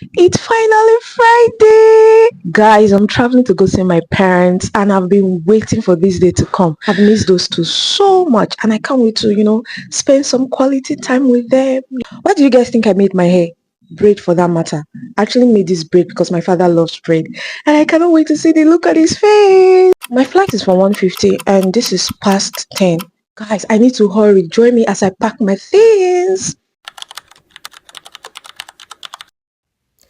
It's finally Friday! Guys, I'm traveling to go see my parents and I've been waiting for this day to come. I've missed those two so much and I can't wait to, spend some quality time with them. Why do you guys think I made my hair? Braid for that matter. I actually made this braid because my father loves braid and I cannot wait to see the look on his face. My flight is for 1:50 and this is past 10. Guys, I need to hurry. Join me as I pack my things.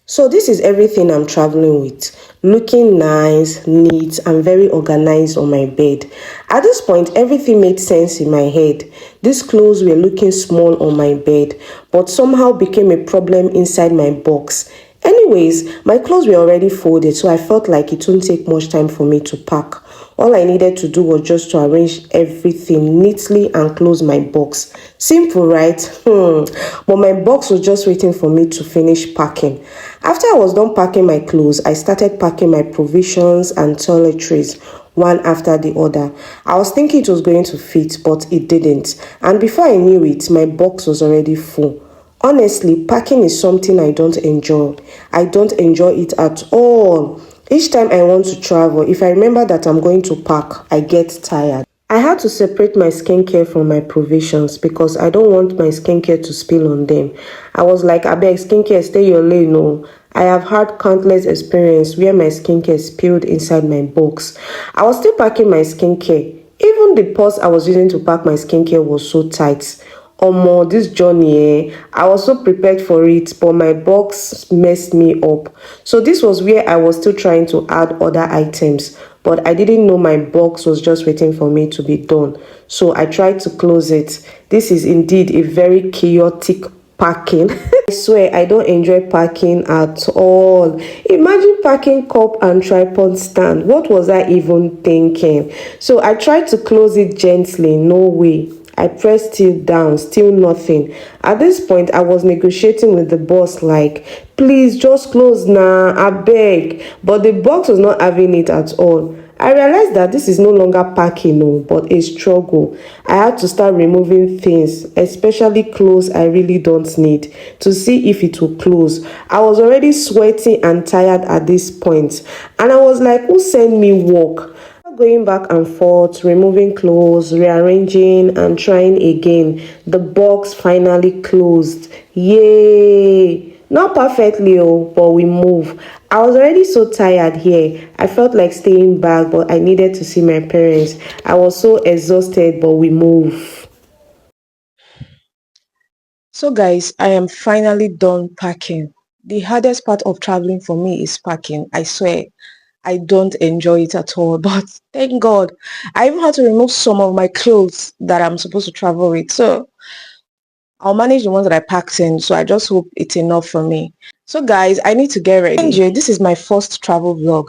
So this is everything I'm traveling with. Looking nice, neat, and very organized on my bed. At this point, everything made sense in my head. These clothes were looking small on my bed, but somehow became a problem inside my box. Anyways, my clothes were already folded, so I felt like it wouldn't take much time for me to pack. All I needed to do was just to arrange everything neatly and close my box. Simple, right? But my box was just waiting for me to finish packing. After I was done packing my clothes, I started packing my provisions and toiletries one after the other. I was thinking it was going to fit, but it didn't. And before I knew it, my box was already full. Honestly, packing is something I don't enjoy. I don't enjoy it at all. Each time I want to travel, if I remember that I'm going to pack, I get tired. I had to separate my skincare from my provisions because I don't want my skincare to spill on them. I was like, I beg skincare, stay your lane. No. I have had countless experience where my skincare spilled inside my box. I was still packing my skincare. Even the purse I was using to pack my skincare was so tight. Omo, this journey, I was so prepared for it, but my box messed me up. So this was where I was still trying to add other items, but I didn't know my box was just waiting for me to be done. So I tried to close it. This is indeed a very chaotic packing. I swear I don't enjoy packing at all. Imagine packing cup and tripod stand. What was I even thinking? So I tried to close it gently. No way. I pressed it down, still nothing. At this point, I was negotiating with the boss like, please just close now, I beg. But the box was not having it at all. I realized that this is no longer packing, no, but a struggle. I had to start removing things, especially clothes I really don't need, to see if it will close. I was already sweating and tired at this point, and I was like, who sent me work? Going back and forth, removing clothes, rearranging, and trying again. The box finally closed. Yay! Not perfectly, but we move. I was already so tired here. I felt like staying back, but I needed to see my parents. I was so exhausted, but we move. So guys, I am finally done packing. The hardest part of traveling for me is packing. I swear, I don't enjoy it at all. But thank God, I even had to remove some of my clothes that I'm supposed to travel with. So I'll manage the ones that I packed in. So I just hope it's enough for me. So guys, I need to get ready. NJ, this is my first travel vlog.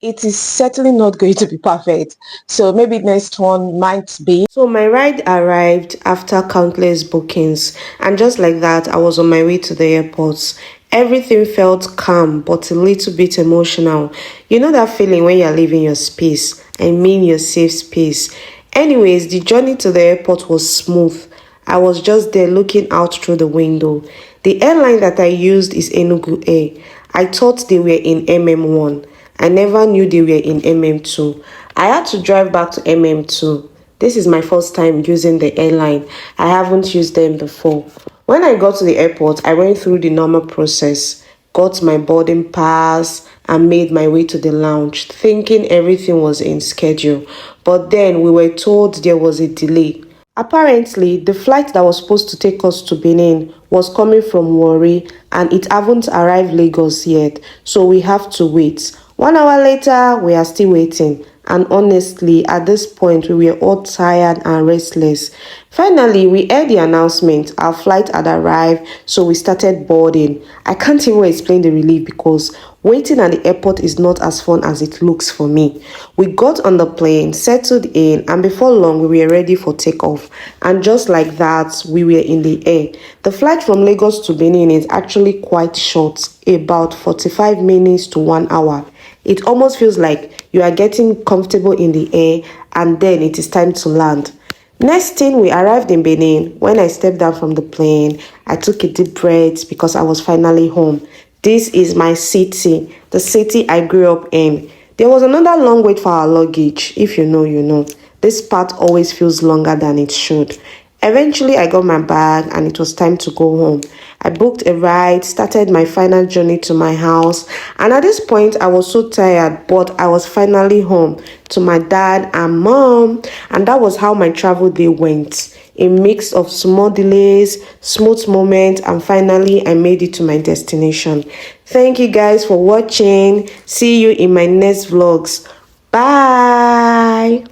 It is certainly not going to be perfect. So maybe next one might be. So my ride arrived after countless bookings, and just like that, I was on my way to the airport. Everything felt calm, but a little bit emotional. You know that feeling when you're leaving your space, I mean your safe space. Anyways, the journey to the airport was smooth. I was just there looking out through the window. The airline that I used is Enugu Air. I thought they were in MM1. I never knew they were in MM2. I had to drive back to MM2. This is my first time using the airline. I haven't used them before. When I got to the airport, I went through the normal process, got my boarding pass, and made my way to the lounge, thinking everything was in schedule. But then we were told there was a delay. Apparently, the flight that was supposed to take us to Benin was coming from Warri and it haven't arrived Lagos yet, so we have to wait. 1 hour later, we are still waiting. And honestly, at this point, we were all tired and restless. Finally, we heard the announcement. Our flight had arrived, so we started boarding. I can't even explain the relief because waiting at the airport is not as fun as it looks for me. We got on the plane, settled in, and before long, we were ready for takeoff. And just like that, we were in the air. The flight from Lagos to Benin is actually quite short, about 45 minutes to 1 hour. It almost feels like you are getting comfortable in the air and then it is time to land. Next thing, we arrived in Benin. When I stepped down from the plane, I took a deep breath because I was finally home. This is my city, the city I grew up in. There was another long wait for our luggage. If you know, you know. This part always feels longer than it should. Eventually, I got my bag and it was time to go home. I booked a ride, started my final journey to my house, and at this point, I was so tired, but I was finally home to my dad and mom, and that was how my travel day went. A mix of small delays, smooth moments, and finally, I made it to my destination. Thank you guys for watching. See you in my next vlogs. Bye.